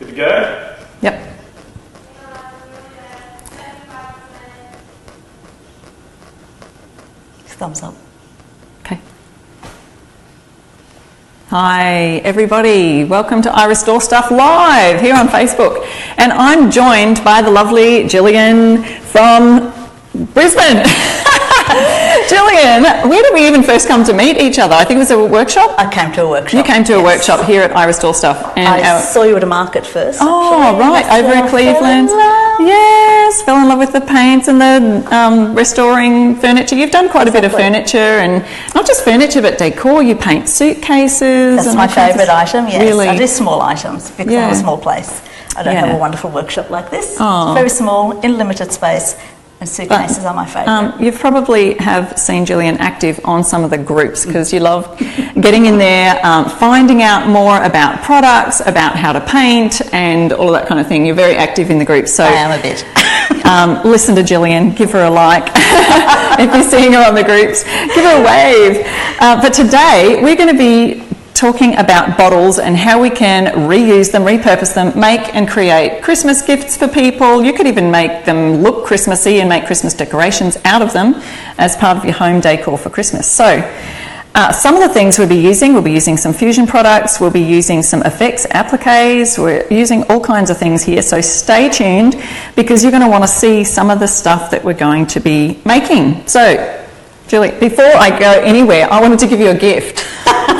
Good to go? Yep. Thumbs up. Okay. Hi everybody, welcome to I Restore Stuff Live here on Facebook. And I'm joined by the lovely Gillian from Brisbane. Gillian, where did we even first come to meet each other? I think it was a workshop? I came to a workshop. You came to a workshop here at I Restore Stuff. And I saw you at a market first. Oh, right, over in Cleveland. Yes, fell in love with the paints and the restoring furniture. You've done quite a bit of furniture, and not just furniture but decor. You paint suitcases. That's my favourite item, yes. Really? I do small items because I'm a small place. I don't have a wonderful workshop like this. Oh. It's very small, in limited space. And suitcases are my favourite. You probably have seen Gillian active on some of the groups because you love getting in there, finding out more about products, about how to paint and all of that kind of thing. You're very active in the group. So I am a bit. Listen to Gillian, give her a like. If you're seeing her on the groups, give her a wave. But today we're going to be talking about bottles and how we can reuse them, repurpose them, make and create Christmas gifts for people. You could even make them look Christmassy and make Christmas decorations out of them as part of your home decor for Christmas. So some of the things we'll be using some fusion products, we'll be using some effects, appliques, we're using all kinds of things here. So stay tuned because you're going to want to see some of the stuff that we're going to be making. So Julie, before I go anywhere, I wanted to give you a gift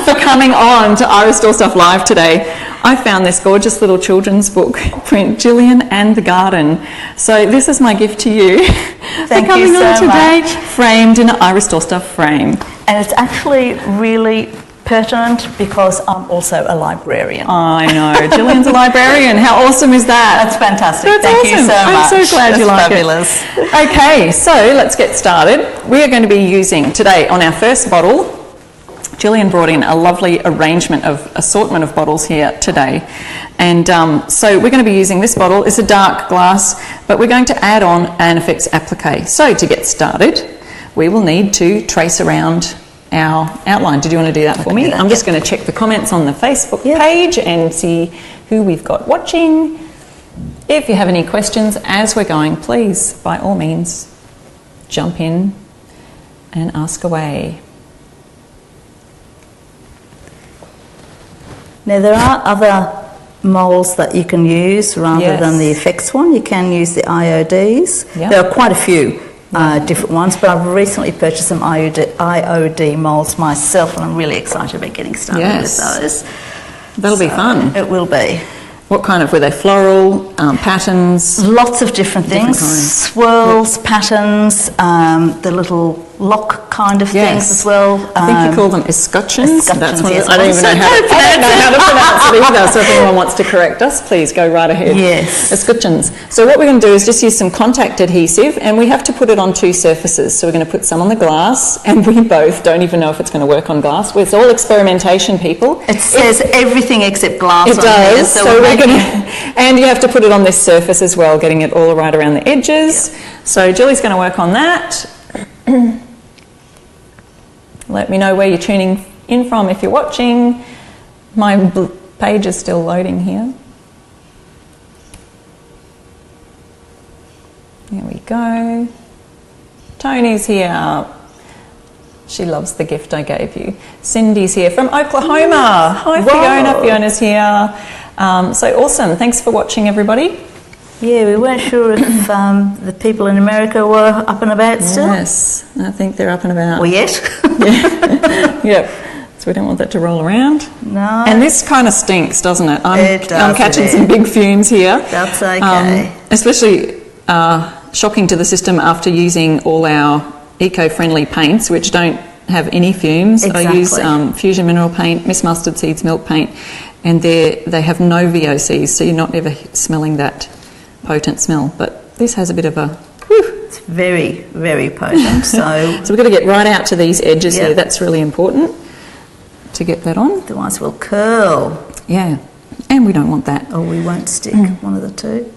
for coming on to I Restore Stuff Live today. I found this gorgeous little children's book print, Gillian and the Garden. So this is my gift to you. Thank you so much. Framed in an I Restore Stuff frame. And it's actually really pertinent because I'm also a librarian. I know. Gillian's a librarian. How awesome is that? That's fantastic. That's Thank awesome. you so much. I'm so glad you like fabulous. it. Okay, so let's get started. We are going to be using today on our first bottle. Gillian brought in a lovely assortment of bottles here today. And so we're going to be using this bottle. It's a dark glass, but we're going to add on an effects applique. So to get started, we will need to trace around our outline. Did you want to do that for me? I'm just going to check the comments on the Facebook page and see who we've got watching. If you have any questions as we're going, please, by all means, jump in and ask away. Now there are other moulds that you can use rather than the effects one. You can use the IODs. Yep. There are quite a few different ones, but I've recently purchased some IOD moulds myself and I'm really excited about getting started with those. That'll be fun. It will be. What kind of, were they floral, patterns? Lots of different things. Swirls, patterns, the little lock kind of things as well. I think you call them escutcheons. That's one I don't even know how to pronounce it either, so if anyone wants to correct us, please go right ahead. Yes. Escutcheons. So what we're going to do is just use some contact adhesive, and we have to put it on two surfaces. So we're going to put some on the glass, and we both don't even know if it's going to work on glass. It's all experimentation, people. It says everything except glass. It does. So we're going to, and you have to put it on this surface as well, getting it all right around the edges. Yep. So Julie's going to work on that. Let me know where you're tuning in from if you're watching. My page is still loading here. There we go. Tony's here. She loves the gift I gave you. Cindy's here from Oklahoma. Hi Fiona. Fiona's here. So awesome. Thanks for watching, everybody. Yeah, we weren't sure if the people in America were up and about still. Yes, I think they're up and about. Well, yet. Yep. So we don't want that to roll around. No. And this kind of stinks, doesn't it? It does. I'm catching some big fumes here. That's okay. Especially shocking to the system after using all our eco-friendly paints, which don't have any fumes. Exactly. I use Fusion Mineral Paint, Miss Mustard Seeds Milk Paint, and they have no VOCs, so you're not ever smelling that potent smell. But this has a bit of a it's very, very potent. So we've got to get right out to these edges here. That's really important to get that on. Otherwise we'll curl. Yeah, and we don't want that. Or we won't stick, one of the two.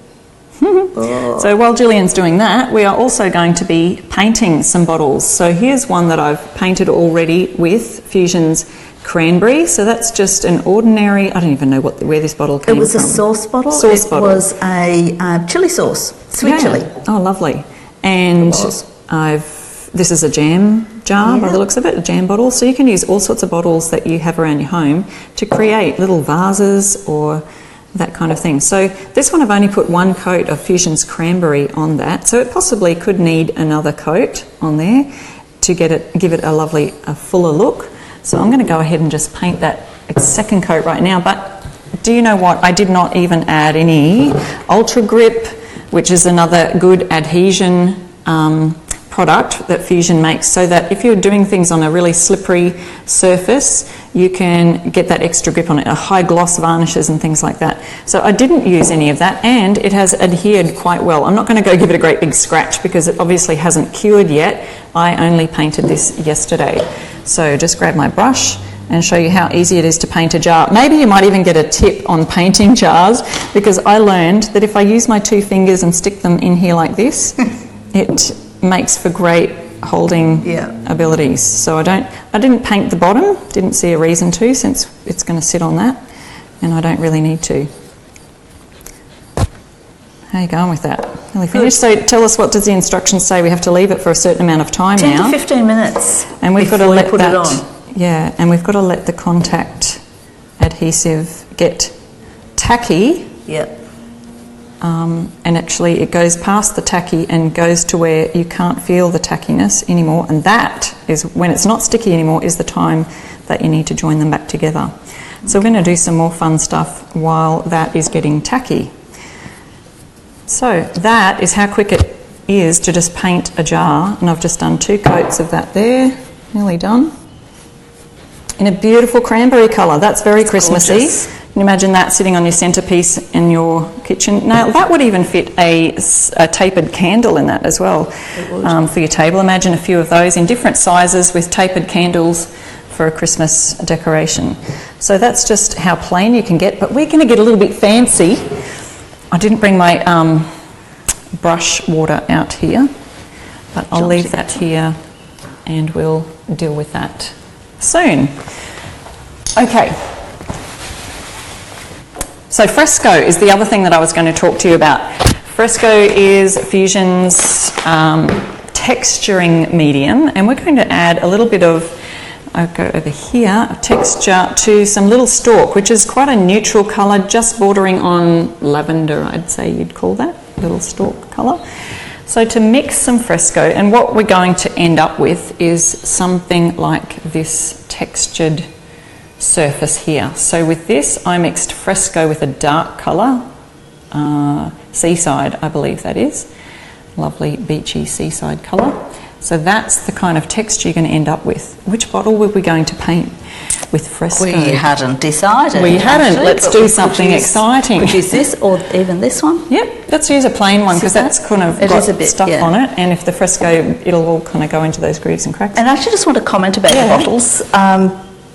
So while Gillian's doing that, we are also going to be painting some bottles. So here's one that I've painted already with Fusion's cranberry. So that's just an ordinary, I don't even know where this bottle came from. It was a sauce bottle. Sauce bottle. It was a chili sauce, sweet chili. Oh, lovely. And this is a jam jar by the looks of it, a jam bottle. So you can use all sorts of bottles that you have around your home to create little vases or that kind of thing. So this one I've only put one coat of Fusion's cranberry on that. So it possibly could need another coat on there to give it a fuller look. So I'm going to go ahead and just paint that second coat right now. But do you know what? I did not even add any Ultra Grip, which is another good adhesion product that Fusion makes, so that if you're doing things on a really slippery surface, you can get that extra grip on it, high gloss varnishes and things like that. So I didn't use any of that, and it has adhered quite well. I'm not going to go give it a great big scratch because it obviously hasn't cured yet. I only painted this yesterday. So just grab my brush and show you how easy it is to paint a jar. Maybe you might even get a tip on painting jars, because I learned that if I use my 2 fingers and stick them in here like this, it makes for great holding abilities. So I didn't paint the bottom, didn't see a reason to, since it's going to sit on that, and I don't really need to. How are you going with that? Nearly finished. So tell us, what does the instructions say? We have to leave it for a certain amount of time 10 now. 10 to 15 minutes. And we've got to let put that, it on. Yeah, and we've got to let the contact adhesive get tacky. Yep. And actually it goes past the tacky and goes to where you can't feel the tackiness anymore, and that is when it's not sticky anymore, is the time that you need to join them back together. So we're going to do some more fun stuff while that is getting tacky. So that is how quick it is to just paint a jar, and I've just done 2 coats of that there, nearly done, in a beautiful cranberry colour. That's very Christmassy. Gorgeous. Can you imagine that sitting on your centrepiece in your kitchen? Now, that would even fit a tapered candle in that as well, for your table. Imagine a few of those in different sizes with tapered candles for a Christmas decoration. So that's just how plain you can get, but we're going to get a little bit fancy. I didn't bring my brush water out here, but I'll leave that here and we'll deal with that soon. Okay. So fresco is the other thing that I was going to talk to you about. Fresco is Fusion's texturing medium, and we're going to add a little bit of, I'll go over here, texture to some little stalk, which is quite a neutral colour, just bordering on lavender, I'd say you'd call that, little stalk colour. So to mix some fresco, and what we're going to end up with is something like this textured surface here. So with this, I mixed fresco with a dark colour, seaside, I believe that is. Lovely beachy seaside colour. So that's the kind of texture you're going to end up with. Which bottle were we going to paint with fresco? We hadn't decided. We hadn't. Let's do something exciting. Could use this or even this one? Yep, let's use a plain one, because that's kind of got a bit, stuff on it, and if the fresco, it'll all kind of go into those grooves and cracks. And I actually just want to comment about the bottles.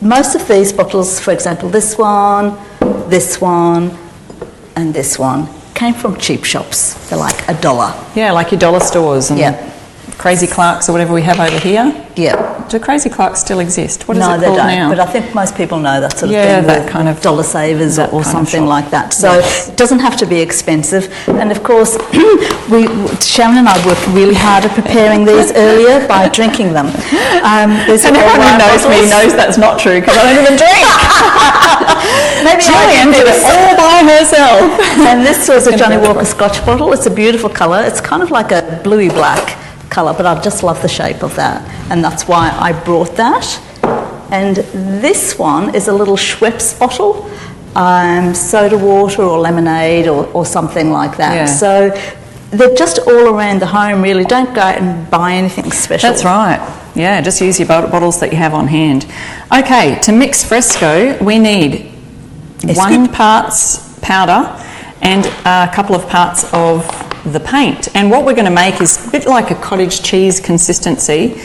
Most of these bottles, for example, this one, and this one, came from cheap shops. They're like $1. Yeah, like your dollar stores and Crazy Clarks or whatever we have over here. Yeah. Do Crazy Clarks still exist? What is no, it they called don't, now? But I think most people know that sort of thing. That kind of dollar savers or something like that. So it doesn't have to be expensive. And of course, Sharon and I worked really hard at preparing these earlier by drinking them. And everyone who knows me knows that's not true, because I don't even drink. Maybe Julian did it all by herself. And this was a Johnny Walker Scotch bottle. It's a beautiful colour. It's kind of like a bluey black colour, but I just love the shape of that, and that's why I brought that. And this one is a little Schweppes bottle, soda water or lemonade or something like that. Yeah. So they're just all around the home, really. Don't go out and buy anything special. That's right. Yeah, just use your bottles that you have on hand. Okay, to mix fresco, we need 1 parts powder and a couple of parts of the paint. And what we're going to make is a bit like a cottage cheese consistency.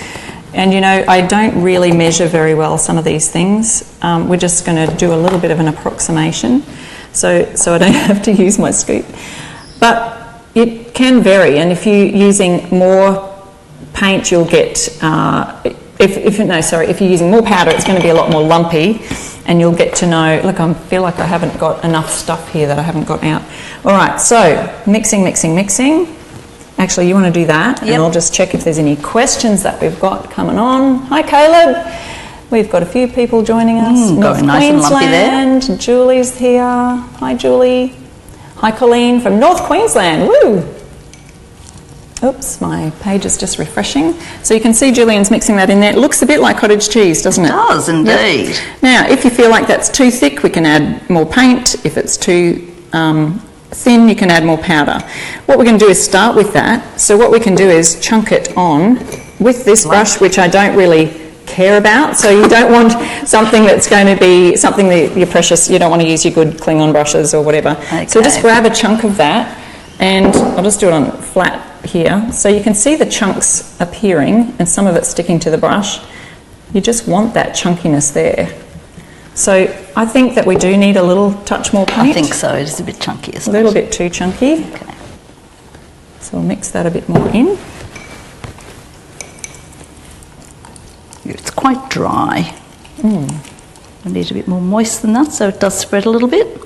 And you know, I don't really measure very well some of these things. We're just going to do a little bit of an approximation, so I don't have to use my scoop. But it can vary, and if you're using more paint, you'll get if you're using more powder, it's going to be a lot more lumpy, and you'll get to know. Look, I feel like I haven't got enough stuff here that I haven't got out. All right, so mixing. Actually, you want to do that, and I'll just check if there's any questions that we've got coming on. Hi, Caleb. We've got a few people joining us. North nice Queensland. And lumpy there. Julie's here. Hi, Julie. Hi, Colleen from North Queensland. Woo! Oops, my page is just refreshing. So you can see Julian's mixing that in there. It looks a bit like cottage cheese, doesn't it? It does, indeed. Yep. Now, if you feel like that's too thick, we can add more paint. If it's too thin, you can add more powder. What we're going to do is start with that. So what we can do is chunk it on with this brush, which I don't really care about. So you don't want something that's going to be something that you're precious. You don't want to use your good cling-on brushes or whatever. Okay. So just grab a chunk of that, and I'll just do it on flat here. So you can see the chunks appearing and some of it sticking to the brush. You just want that chunkiness there. So I think that we do need a little touch more paint. I think so. It's a bit chunky, isn't it? A little bit too chunky. Okay. So we'll mix that a bit more in. It's quite dry. We need a bit more moist than that, so it does spread a little bit.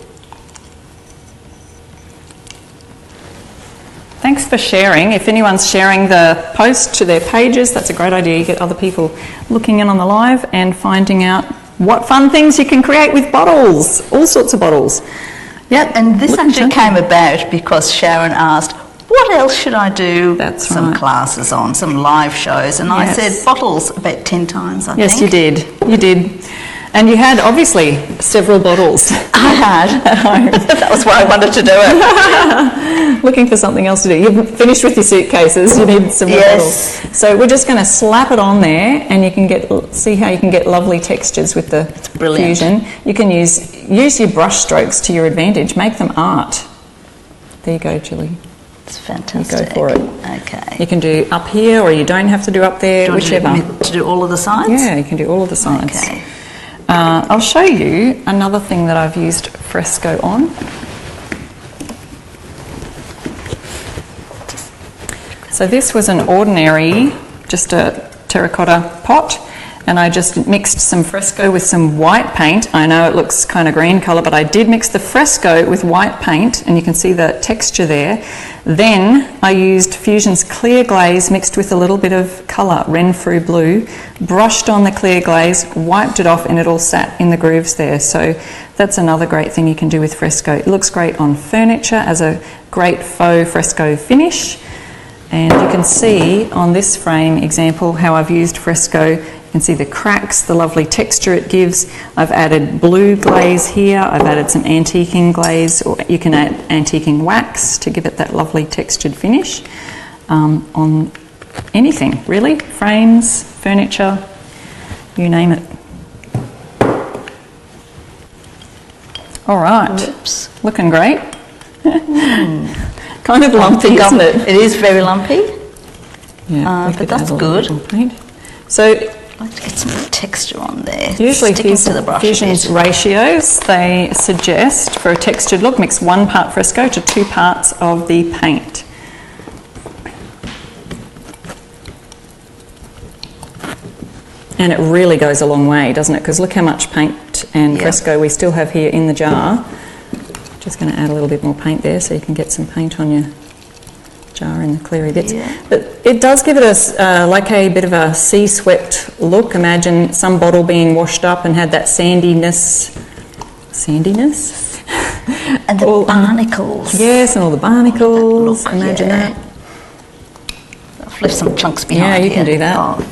Thanks for sharing. If anyone's sharing the post to their pages, that's a great idea. You get other people looking in on the live and finding out what fun things you can create with bottles, all sorts of bottles. Yep, and this actually came about because Sharon asked, what else should I do? That's some right. classes on, some live shows, and I said bottles about 10 times, I think. Yes, you did. You did. And you had, obviously, several bottles. I had. At home. That was why I wanted to do it. Looking for something else to do. You've finished with your suitcases. You need some more bottles. So we're just going to slap it on there, and you can see how you can get lovely textures with the fusion. You can use your brush strokes to your advantage. Make them art. There you go, Julie. It's fantastic. You go for it. Okay. You can do up here, or you don't have to do up there, whichever. To do all of the sides? Yeah, you can do all of the sides. Okay. I'll show you another thing that I've used fresco on. So this was an ordinary, just a terracotta pot, and I just mixed some fresco with some white paint. I know it looks kind of green colour, but I did mix the fresco with white paint, and you can see the texture there. Then I used Fusion's clear glaze mixed with a little bit of colour, Renfrew blue, brushed on the clear glaze, wiped it off, and it all sat in the grooves there. So that's another great thing you can do with fresco. It looks great on furniture as a great faux fresco finish. And you can see on this frame example how I've used fresco. You can see the cracks, the lovely texture it gives. I've added blue glaze here. I've added some antiquing glaze, or you can add antiquing wax to give it that lovely textured finish on anything, really. Frames, furniture, you name it. All right. Oops. Looking great. Kind of lumpy, isn't it? It is very lumpy. Yeah, but that's good. So I'd like to get some texture on there. Usually Fusion's ratios, they suggest for a textured look, mix 1 part fresco to 2 parts of the paint. And it really goes a long way, doesn't it? Because look how much paint and fresco we still have here in the jar. Just going to add a little bit more paint there so you can get some paint on your jar in the cleary bits. Yeah. But it does give it like a bit of a sea-swept look. Imagine some bottle being washed up and had that sandiness. And the barnacles. Yes, and all the barnacles. Imagine that. I've left some chunks behind. Yeah, you can do that. Oh.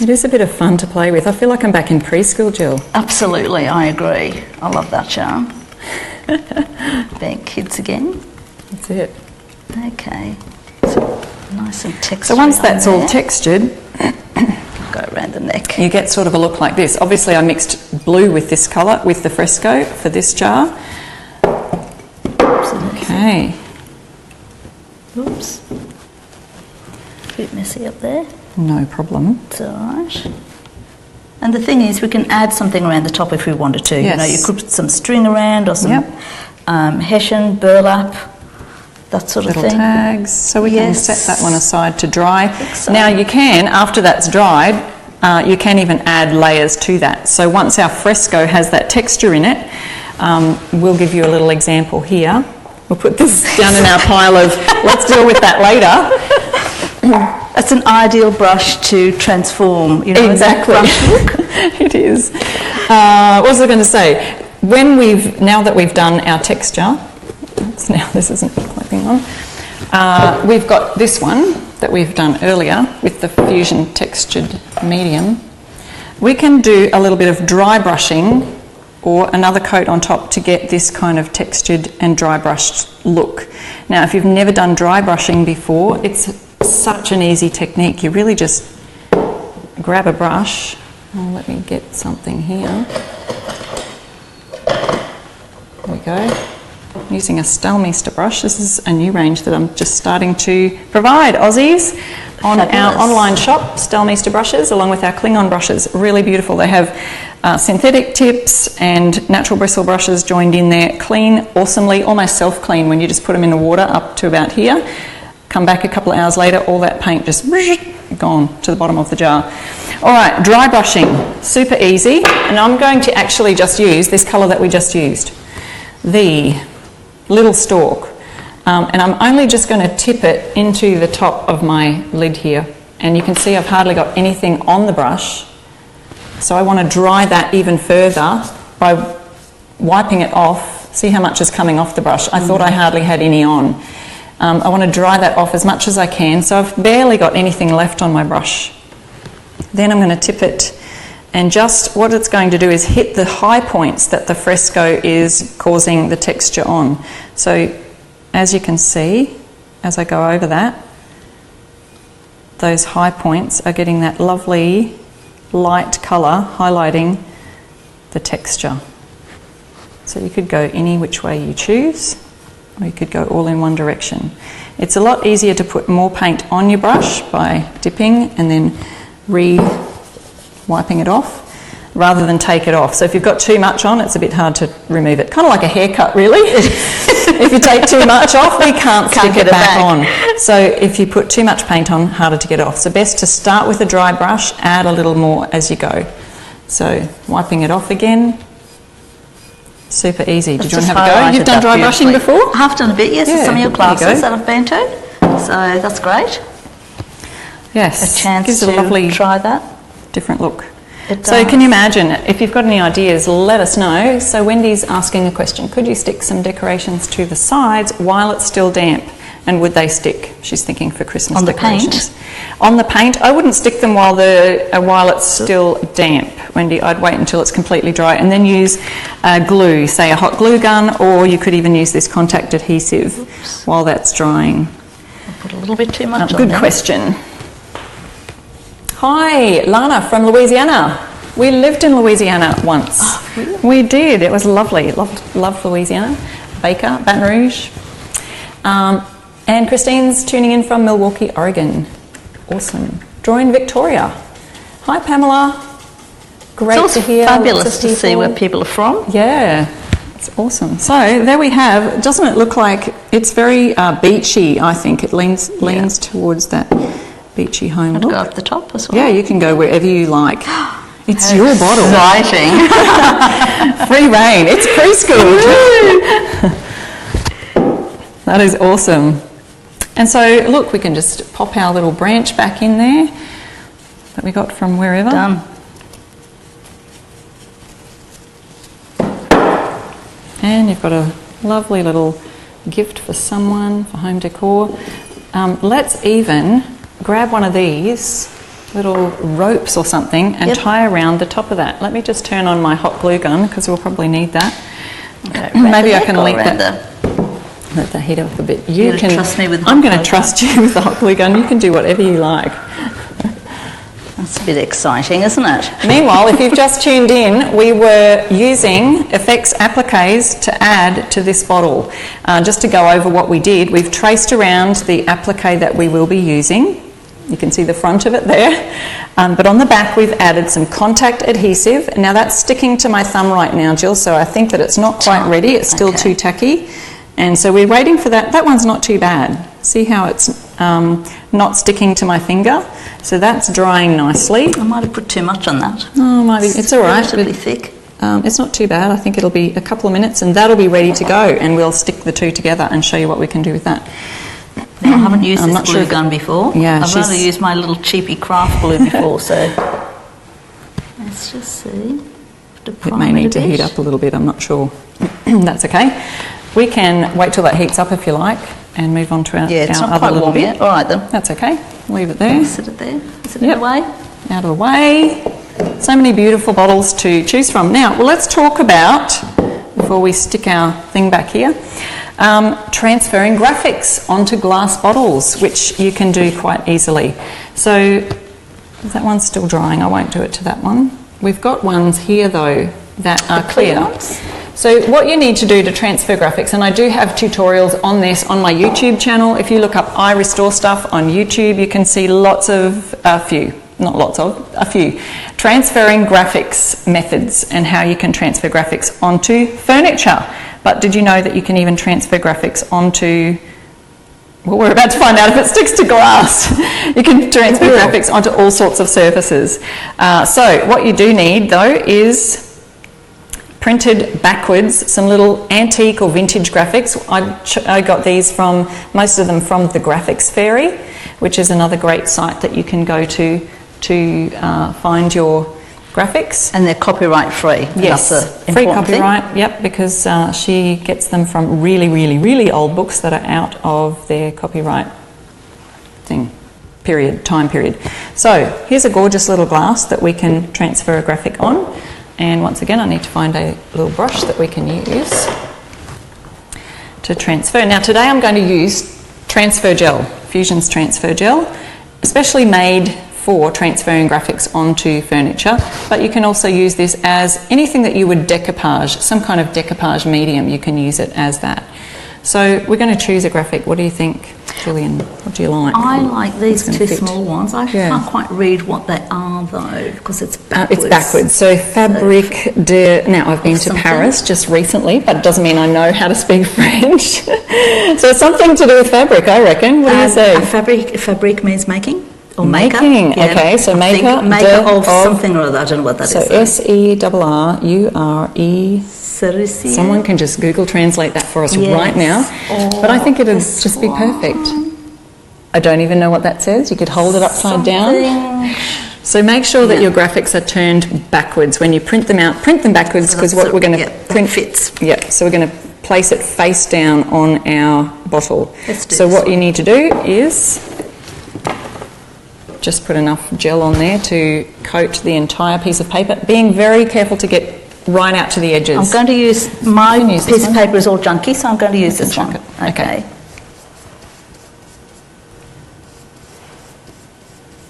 It is a bit of fun to play with. I feel like I'm back in preschool, Jill. Absolutely, I agree. I love that charm. Being kids again. That's it. Okay. So nice and textured. So once that's all textured, go around the neck. You get sort of a look like this. Obviously, I mixed blue with this colour, with the fresco for this jar. Okay. Oops. A bit messy up there. No problem. It's all right. And the thing is, we can add something around the top if we wanted to. Yes. You know, you could put some string around or some hessian, burlap, that sort of little thing. tags. So we can set that one aside to dry. So. Now you can, after that's dried, you can even add layers to that. So once our fresco has that texture in it, we'll give you a little example here. We'll put this down in our pile of, let's deal with that later. It's an ideal brush to transform, you know, exactly. that brush look. It is. What was I going to say? Now that we've done our texture, now this isn't clapping on, we've got this one that we've done earlier with the fusion textured medium. We can do a little bit of dry brushing or another coat on top to get this kind of textured and dry brushed look. Now, if you've never done dry brushing before, it's such an easy technique. You really just grab a brush. Oh, let me get something here. There we go. I'm using a Stelmeister brush. This is a new range that I'm just starting to provide Aussies on our online shop, Stelmeister brushes, along with our Klingon brushes. Really beautiful. They have synthetic tips and natural bristle brushes joined in there. Clean awesomely, almost self-clean when you just put them in the water up to about here. Come back a couple of hours later, all that paint just gone to the bottom of the jar. All right, dry brushing, super easy. And I'm going to actually just use this colour that we just used, the little stalk. And I'm only just going to tip it into the top of my lid here. And you can see I've hardly got anything on the brush. So I want to dry that even further by wiping it off. See how much is coming off the brush. I thought I hardly had any on. I want to dry that off as much as I can, so I've barely got anything left on my brush. Then I'm going to tip it, and just what it's going to do is hit the high points that the fresco is causing the texture on. So as you can see, as I go over that, those high points are getting that lovely light colour highlighting the texture. So you could go any which way you choose, or you could go all in one direction. It's a lot easier to put more paint on your brush by dipping and then wiping it off rather than take it off. So if you've got too much on, it's a bit hard to remove it. Kind of like a haircut, really. If you take too much off, we can't stick it back on. So if you put too much paint on, harder to get off. So best to start with a dry brush, add a little more as you go. So wiping it off again. Super easy. Did you want to have a go? You've done dry brushing before? I have done a bit, yes, in some of your classes that I've been to. So that's great. Yes. A chance gives to a lovely try that. Different look. It So can you imagine, if you've got any ideas, let us know. So Wendy's asking a question. Could you stick some decorations to the sides while it's still damp? And would they stick? She's thinking for Christmas on decorations. The paint? On the paint, I wouldn't stick them while it's still damp, Wendy. I'd wait until it's completely dry and then use glue, say a hot glue gun, or you could even use this contact adhesive while that's drying. I put a little bit too much on Good there. question. Hi, Lana from Louisiana. We lived in Louisiana once. Oh, really? We did. It was lovely. Loved Louisiana. Baker, Baton Rouge. And Christine's tuning in from Milwaukee, Oregon. Awesome. Drawing Victoria. Hi, Pamela. Great to hear. Fabulous to see where people are from. Yeah, it's awesome. So there we have. Doesn't it look like it's very beachy? I think it leans towards that beachy home look. Go up the top as well. Yeah, you can go wherever you like. It's your bottle. Exciting. Free reign. It's preschool. That is awesome. And so, look, we can just pop our little branch back in there that we got from wherever. Done. And you've got a lovely little gift for someone, for home decor. Let's even grab one of these little ropes or something and tie around the top of that. Let me just turn on my hot glue gun because we'll probably need that. Okay, maybe I can link that. Let that heat up a bit. You can trust me with. I'm going to trust you with the hot glue gun. You can do whatever you like. That's a bit exciting, isn't it? Meanwhile, if you've just tuned in, we were using Effects appliques to add to this bottle. Just to go over what we did, we've traced around the applique that we will be using. You can see the front of it there. But on the back, we've added some contact adhesive. Now that's sticking to my thumb right now, Jill, so I think that it's not quite ready. It's still too tacky. And so we're waiting for that. That one's not too bad. See how it's not sticking to my finger? So that's drying nicely. I might have put too much on that. Oh, maybe. It's all right. It's really thick. It's not too bad. I think it'll be a couple of minutes and that'll be ready to go, and we'll stick the two together and show you what we can do with that. Now, I haven't used this glue gun before. Yeah, I've only used my little cheapy craft glue before, so let's just see. It may need to heat up a little bit, I'm not sure. That's okay. We can wait till that heats up if you like and move on to our, it's our not other quite little warm bit. Yet. All right then. That's okay. Leave it there. Sit it there. Is it in the way? Out of the way. So many beautiful bottles to choose from. Now, well, let's talk about, before we stick our thing back here, transferring graphics onto glass bottles, which you can do quite easily. So that one's still drying. I won't do it to that one. We've got ones here though that are clear. So what you need to do to transfer graphics, and I do have tutorials on this on my YouTube channel. If you look up I Restore Stuff on YouTube, you can see a few transferring graphics methods and how you can transfer graphics onto furniture. But did you know that you can even transfer graphics onto, well, we're about to find out if it sticks to glass. You can transfer graphics onto all sorts of surfaces. So what you do need though is printed backwards, some little antique or vintage graphics. I got these from, most of them from the Graphics Fairy, which is another great site that you can go to find your graphics. And they're copyright free. Yes, that's free copyright, yep, because she gets them from really, really, really old books that are out of their copyright time period. So here's a gorgeous little glass that we can transfer a graphic on. And once again, I need to find a little brush that we can use to transfer. Now today I'm going to use transfer gel, Fusion's transfer gel, especially made for transferring graphics onto furniture, but you can also use this as anything that you would decoupage, some kind of decoupage medium, you can use it as that. So we're going to choose a graphic. What do you think, Gillian? What do you like? I like these two small ones. I can't quite read what they are though, because it's backwards. It's backwards. So Fabrique de... Now, I've been to Paris just recently, but it doesn't mean I know how to speak French. So it's something to do with fabric, I reckon. What do you say? Fabrique means making. Or making, yeah. Okay, so maker of something or other. I don't know what that is. So S-E-R-R-U-R-E. Someone can just Google translate that for us right now. But I think it'd just be perfect. I don't even know what that says. You could hold it upside down. So make sure that your graphics are turned backwards. When you print them out, print them backwards, because what we're going to print fits. Yeah, so we're going to place it face down on our bottle. So what you need to do is just put enough gel on there to coat the entire piece of paper, being very careful to get right out to the edges. I'm going to use, my piece of paper is all junky, so I'm going to use this one. Okay.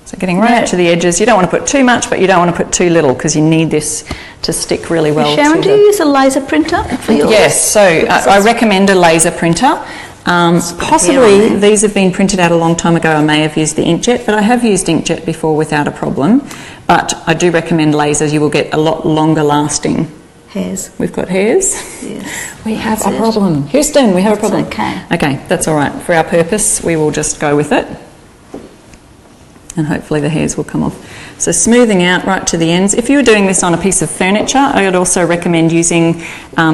So getting right out to the edges. You don't want to put too much, but you don't want to put too little, because you need this to stick really well. Sharon, do you use a laser printer for yours? Yes, so I recommend a laser printer. Possibly these have been printed out a long time ago. I may have used the inkjet, but I have used inkjet before without a problem. But I do recommend lasers. You will get a lot longer lasting. Hairs. We've got hairs. Yes. We have a problem. Houston, we have a problem. Okay. Okay, that's all right. For our purpose, we will just go with it. And hopefully the hairs will come off. So smoothing out right to the ends. If you were doing this on a piece of furniture, I would also recommend using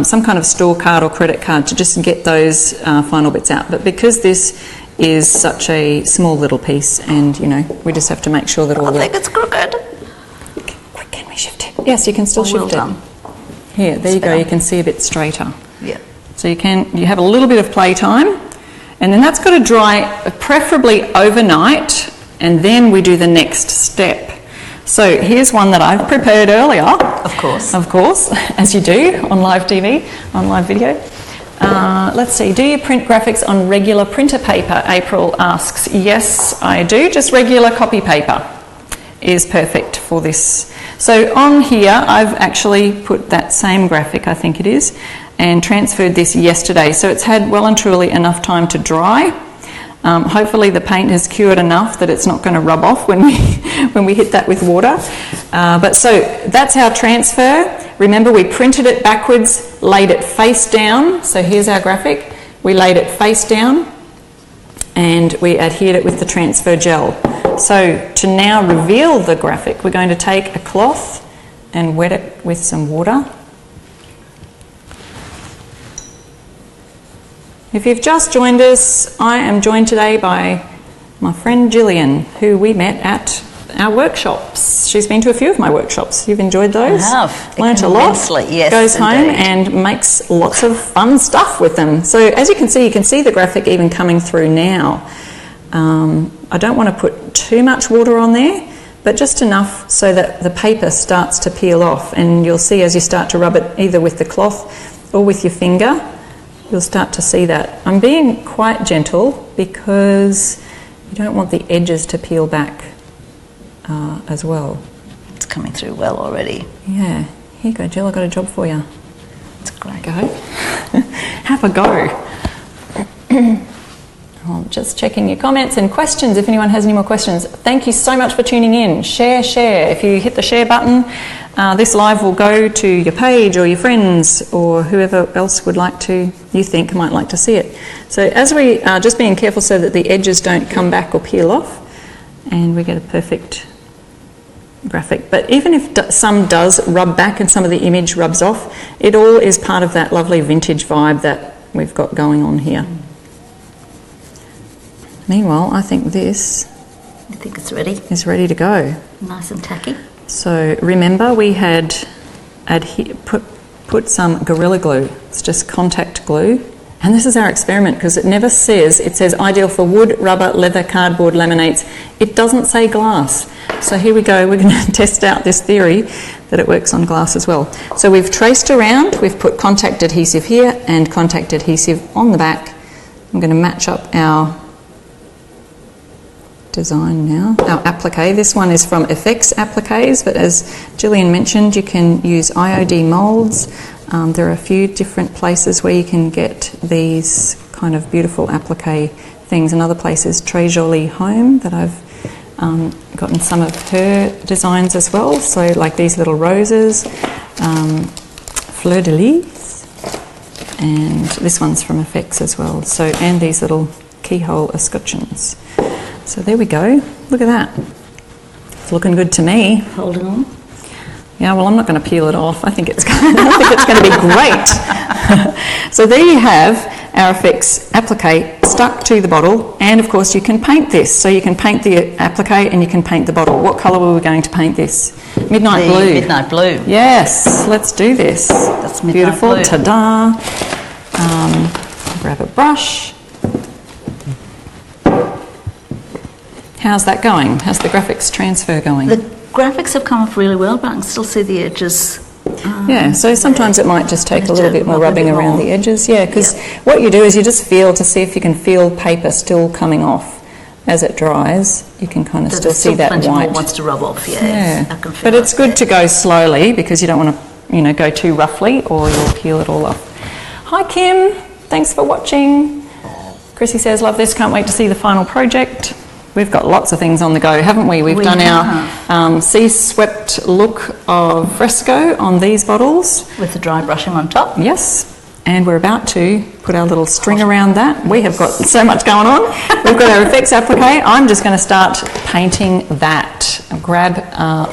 some kind of store card or credit card to just get those final bits out. But because this is such a small little piece, and you know, we just have to make sure that all the... I think it's crooked. Quick, can we shift it? Yes, you can still shift it. Here, there you go. You can see a bit straighter. Yeah. So you have a little bit of play time, and then that's got to dry preferably overnight. And then we do the next step. So here's one that I've prepared earlier. Of course. Of course, as you do on live TV, on live video. Let's see, do you print graphics on regular printer paper? April asks. Yes, I do. Just regular copy paper is perfect for this. So on here, I've actually put that same graphic, I think it is, and transferred this yesterday. So it's had well and truly enough time to dry. Hopefully the paint has cured enough that it's not going to rub off when we hit that with water. But so that's our transfer. Remember, we printed it backwards, laid it face down. So here's our graphic. we laid it face down and we adhered it with the transfer gel. So to now reveal the graphic, we're going to take a cloth and wet it with some water. If you've just joined us, I am joined today by my friend Gillian, who we met at our workshops. She's been to a few of my workshops. You've enjoyed those? I have. Learnt a lot. Yes, goes home indeed. and makes lots of fun stuff with them. So as you can see the graphic even coming through now. I don't want to put too much water on there, but just enough so that the paper starts to peel off, and you'll see as you start to rub it either with the cloth or with your finger, you'll start to see that. I'm being quite gentle because you don't want the edges to peel back as well. It's coming through well already. Yeah. Here you go, Jill, I've got a job for you. It's great. Go. Have a go. I'm just checking your comments and questions if anyone has any more questions. Thank you so much for tuning in. Share. If you hit the share button, this live will go to your page or your friends or whoever else you think might like to see it. So as we are just being careful so that the edges don't come back or peel off, and we get a perfect graphic. But even if some does rub back and some of the image rubs off, it all is part of that lovely vintage vibe that we've got going on here. Meanwhile, I think this it's ready. Is ready to go. Nice and tacky. So remember we had put some Gorilla Glue. It's just contact glue. And this is our experiment because it says ideal for wood, rubber, leather, cardboard, laminates. It doesn't say glass. So here we go, we're going to test out this theory that it works on glass as well. So we've traced around, we've put contact adhesive here and contact adhesive on the back. I'm going to match up our design now, our applique. This one is from Effects Appliques, but as Gillian mentioned, you can use IOD moulds. There are a few different places where you can get these kind of beautiful applique things. Another place is Très Jolie Home that I've gotten some of her designs as well. So like these little roses, fleur de lis, and this one's from Effects as well. So, and these little keyhole escutcheons. So there we go. Look at that. It's looking good to me. Hold it on. Yeah, well, I'm not going to peel it off. I think it's going to be great. So there you have our Effects applique stuck to the bottle, and of course you can paint this. So you can paint the applique and you can paint the bottle. What colour were we going to paint this? Midnight blue. Midnight blue. Yes, let's do this. That's midnight beautiful. Blue. Ta-da. Grab a brush. How's that going? How's the graphics transfer going? The graphics have come off really well, but I can still see the edges. Yeah, so sometimes it might just take a little bit more rubbing around the edges. Yeah, because what you do is you just feel to see if you can feel paper still coming off as it dries. You can kind of still see that white. More wants to rub off, yeah. I can feel but it's good to go slowly because you don't want to, go too roughly or you'll peel it all off. Hi Kim, thanks for watching. Chrissy says, love this, can't wait to see the final project. We've got lots of things on the go, haven't we? We've done our sea swept look of fresco on these bottles. With the dry brushing on top. Yes, and we're about to put our little string around that. We have got so much going on. We've got our Effects applique. I'm just going to start painting that. Grab,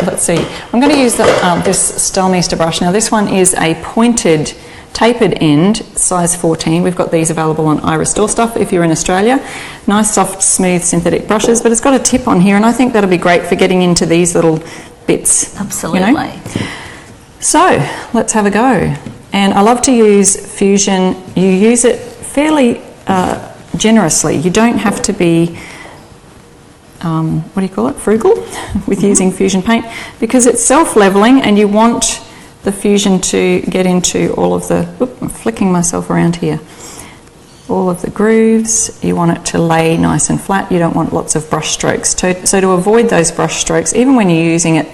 let's see, I'm going to use this Stelmeister brush. Now this one is a pointed tapered end, size 14. We've got these available on Iris Store Stuff if you're in Australia. Nice, soft, smooth synthetic brushes, but it's got a tip on here, and I think that'll be great for getting into these little bits. Absolutely. So let's have a go. And I love to use Fusion. You use it fairly generously. You don't have to be, frugal with using Fusion paint, because it's self-leveling and you want the Fusion to get into all of the, I'm flicking myself around here, all of the grooves. You want it to lay nice and flat. You don't want lots of brush strokes. So to avoid those brush strokes, even when you're using it,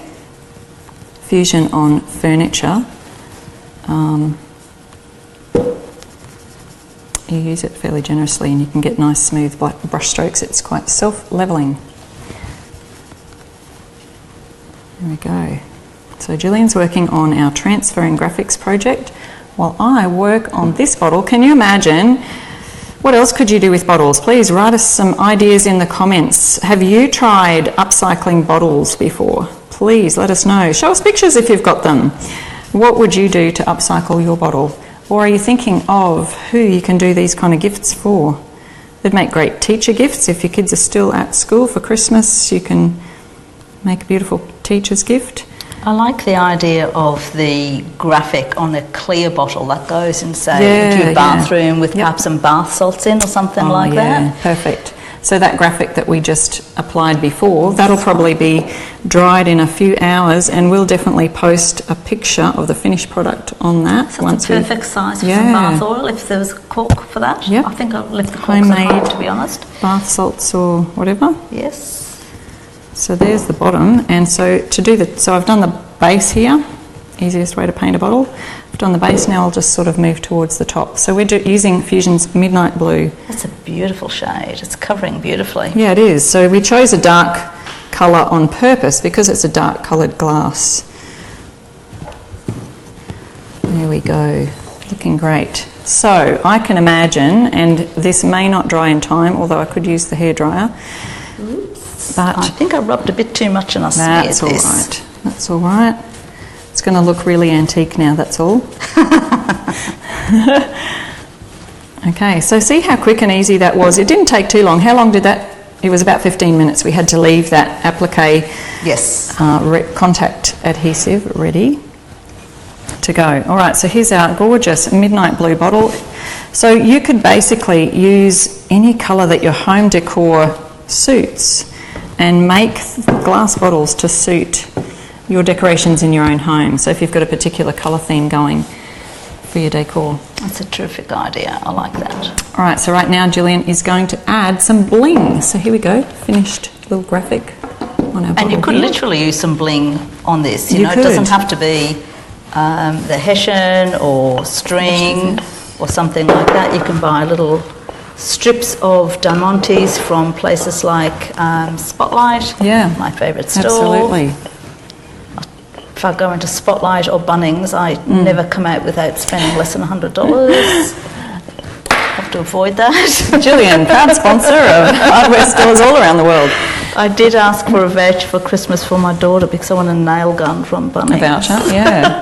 Fusion on furniture, you use it fairly generously and you can get nice smooth brush strokes. It's quite self-leveling. There we go. So Gillian's working on our transferring graphics project while I work on this bottle. Can you imagine What else could you do with bottles? Please write us some ideas in the comments. Have you tried upcycling bottles before? Please let us know. Show us pictures if you've got them. What would you do to upcycle your bottle? Or are you thinking of who you can do these kind of gifts for? They'd make great teacher gifts. If your kids are still at school for Christmas, you can make a beautiful teacher's gift. I like the idea of the graphic on a clear bottle that goes in, say, into your bathroom with perhaps some bath salts in or something like that. Perfect. So that graphic that we just applied before, that'll probably be dried in a few hours, and we'll definitely post a picture of the finished product on that. So it's a perfect size for some bath oil, if there was a cork for that. Yep. I think I'll leave the corks at home, to be honest. Bath salts or whatever. Yes. So there's the bottom, and so I've done the base here, easiest way to paint a bottle. I've done the base, now I'll just sort of move towards the top. So we're using Fusion's Midnight Blue. That's a beautiful shade, it's covering beautifully. Yeah, it is. So we chose a dark colour on purpose because it's a dark coloured glass. There we go, looking great. So I can imagine, and this may not dry in time, although I could use the hairdryer. But I think I rubbed a bit too much and I smeared this. That's all right. That's all right. It's going to look really antique now, that's all. Okay, so see how quick and easy that was. It didn't take too long. How long did that? It was about 15 minutes. We had to leave that applique contact adhesive ready to go. All right, so here's our gorgeous midnight blue bottle. So you could basically use any colour that your home decor suits and make glass bottles to suit your decorations in your own home. So if you've got a particular colour theme going for your decor. That's a terrific idea, I like that. All right, so right now Gillian is going to add some bling. So here we go, finished little graphic on our bottle. And you could literally use some bling on this, you know, could. It doesn't have to be the Hessian or string or something like that. You can buy little strips of diamantes from places like Spotlight, my favourite store. Absolutely. If I go into Spotlight or Bunnings, I never come out without spending less than $100. Have to avoid that. Gillian, proud sponsor of hardware stores all around the world. I did ask for a voucher for Christmas for my daughter because I want a nail gun from Bunnings. A voucher, yeah.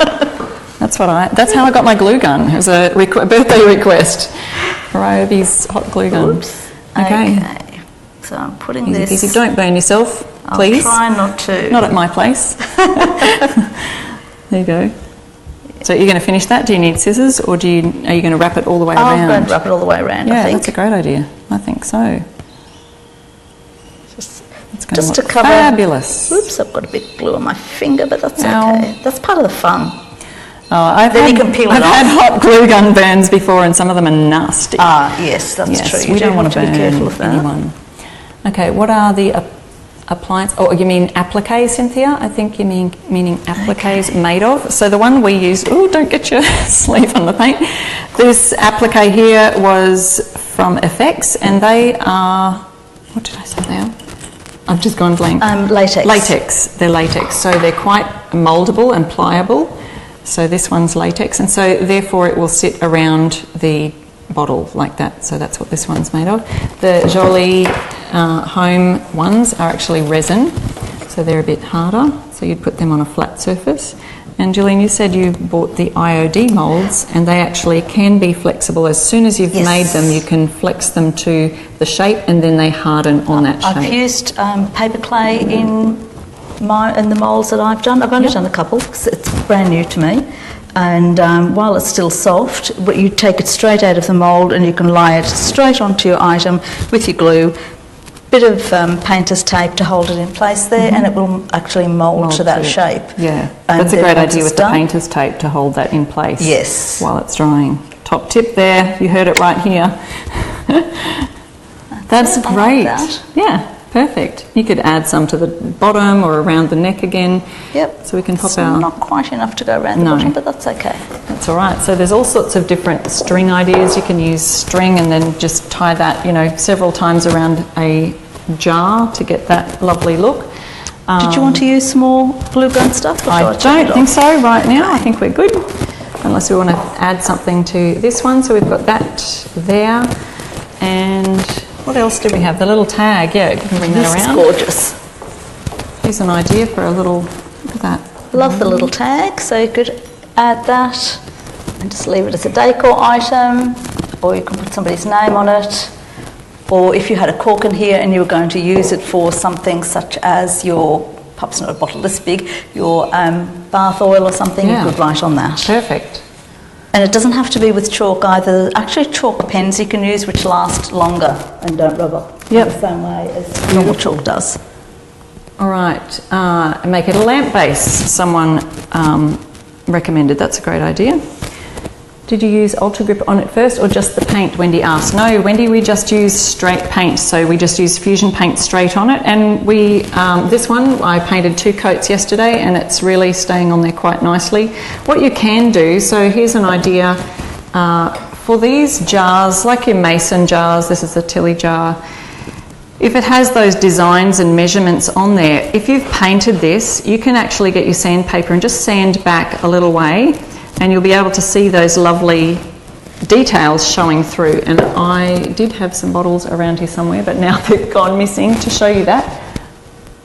That's how I got my glue gun. It was a birthday request for Iobie's hot glue gun. Oops. Okay. So I'm putting this. Easy. Don't burn yourself, please. I'll try not to. Not at my place. There you go. So you're going to finish that? Do you need scissors, or are you going to wrap it all the way around? I'm going to wrap it all the way around. Yeah, I think that's a great idea. I think so. Just to cover. Fabulous. Oops, I've got a bit of glue on my finger, but that's okay. That's part of the fun. Oh, I've had hot glue gun burns before, and some of them are nasty. Ah, yes, that's true. We don't want to be burn careful of that. anyone. Okay, what are the appliances? Oh, you mean appliques, Cynthia? I think you meaning appliques made of. So the one we used. Oh, don't get your sleeve on the paint. This applique here was from FX, and they are. What did I say they are? I've just gone blank. Latex. Latex. They're latex, so they're quite mouldable and pliable. So this one's latex, and so therefore it will sit around the bottle like that. So that's what this one's made of. The Jolie home ones are actually resin, so they're a bit harder. So you'd put them on a flat surface. And Gillian, you said you bought the IOD moulds, and they actually can be flexible. As soon as you've made them, you can flex them to the shape, and then they harden on that shape. I've used paper clay in the moulds that I've done. I've only done a couple because it's brand new to me. And while it's still soft, you take it straight out of the mould and you can lie it straight onto your item with your glue. Bit of painter's tape to hold it in place there, and it will actually mould to that shape. Yeah, that's a great idea with the painter's tape to hold that in place. Yes. While it's drying. Top tip there, you heard it right here. That's great. Like that. Yeah, perfect. You could add some to the bottom or around the neck again. Yep. So we can pop it's not quite enough to go around the bottom, but that's okay. That's all right. So there's all sorts of different string ideas. You can use string and then just tie that, several times around a jar to get that lovely look. Did you want to use some more glue gun stuff? I don't think so right now. I think we're good. Unless we want to add something to this one. So we've got that there. And what else do we have? The little tag, yeah, you can bring that around. This is gorgeous. Here's an idea for a little, look at that. Love the little tag, so you could add that and just leave it as a decor item, or you can put somebody's name on it. Or if you had a cork in here and you were going to use it for something such as your, perhaps not a bottle this big, your bath oil or something, you could write on that. Perfect. And it doesn't have to be with chalk either. Actually, chalk pens you can use which last longer and don't rub up the same way as normal chalk does. All right, make it a lamp base. Someone recommended, that's a great idea. Did you use Ultra Grip on it first or just the paint, Wendy asked. No, Wendy, we just use straight paint. So we just use Fusion paint straight on it. And we, this one, I painted 2 coats yesterday and it's really staying on there quite nicely. What you can do, so here's an idea for these jars, like your mason jars, this is a Tilly jar. If it has those designs and measurements on there, if you've painted this, you can actually get your sandpaper and just sand back a little way, and you'll be able to see those lovely details showing through. And I did have some bottles around here somewhere, but now they've gone missing to show you that,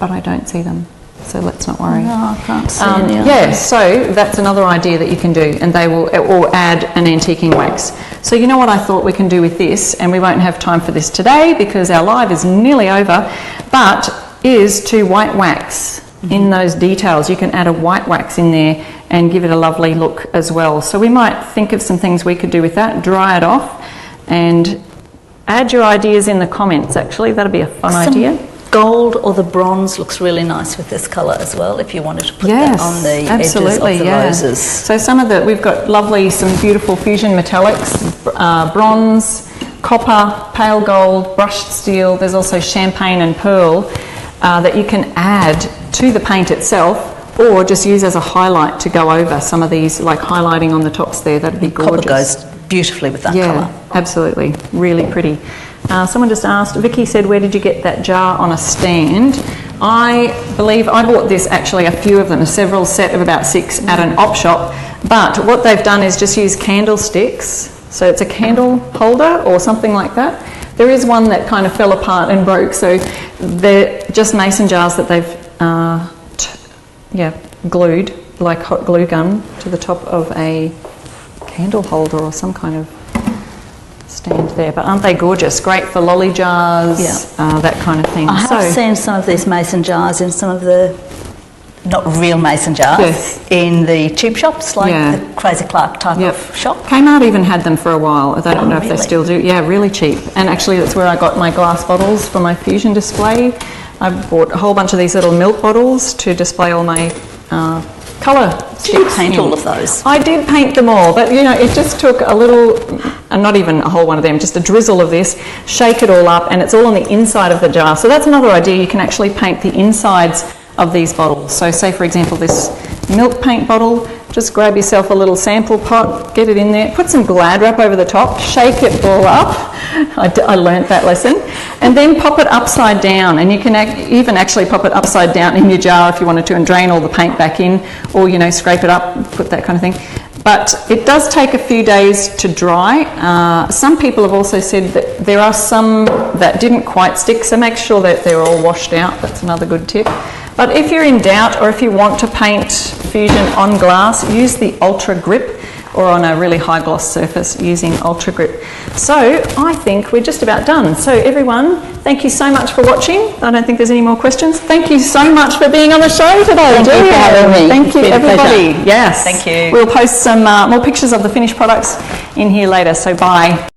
but I don't see them, so let's not worry. No, I can't see any. Yeah, so that's another idea that you can do, and they will, or add an antiquing wax. So you know what I thought we can do with this, and we won't have time for this today because our live is nearly over, but is to white wax in those details. You can add a white wax in there and give it a lovely look as well. So we might think of some things we could do with that, dry it off, and add your ideas in the comments actually. That'd be a fun idea. Gold or the bronze looks really nice with this colour as well, if you wanted to put that on the edges of the roses. So some of the, we've got lovely, some beautiful fusion metallics, bronze, copper, pale gold, brushed steel. There's also champagne and pearl that you can add to the paint itself, or just use as a highlight to go over some of these, like highlighting on the tops there. That'd be gorgeous. Copper goes beautifully with that colour. Absolutely, really pretty. Someone just asked, Vicky said, where did you get that jar on a stand? I believe I bought this, actually a few of them, a several set of about 6 at an op shop, but what they've done is just use candlesticks. So it's a candle holder or something like that. There is one that kind of fell apart and broke, so they're just mason jars that they've glued, like hot glue gun, to the top of a candle holder or some kind of stand there. But aren't they gorgeous? Great for lolly jars, that kind of thing. I have seen some of these mason jars in some of the, not real mason jars, in the cheap shops, like the Crazy Clark type of shop. Kmart even had them for a while. I don't know if they still do. Yeah, really cheap. And actually that's where I got my glass bottles for my Fusion display. I bought a whole bunch of these little milk bottles to display all my colour sticks. Did you paint all of those? I did paint them all, but you know, it just took a little, and not even a whole one of them, just a drizzle of this, shake it all up, and it's all on the inside of the jar. So that's another idea. You can actually paint the insides of these bottles. So say, for example, this milk paint bottle, just grab yourself a little sample pot, get it in there, put some Glad wrap over the top, shake it all up. I learnt that lesson. And then pop it upside down, and you can even actually pop it upside down in your jar if you wanted to, and drain all the paint back in, or, you know, scrape it up, put that kind of thing. But it does take a few days to dry. Some people have also said that there are some that didn't quite stick, so make sure that they're all washed out. That's another good tip. But if you're in doubt, or if you want to paint Fusion on glass, use the Ultra Grip, or on a really high gloss surface using Ultra Grip. So I think we're just about done. So everyone, thank you so much for watching. I don't think there's any more questions. Thank you so much for being on the show today. Thank you for having me. Thank you, everybody. Yes. Thank you. We'll post some more pictures of the finished products in here later, so bye.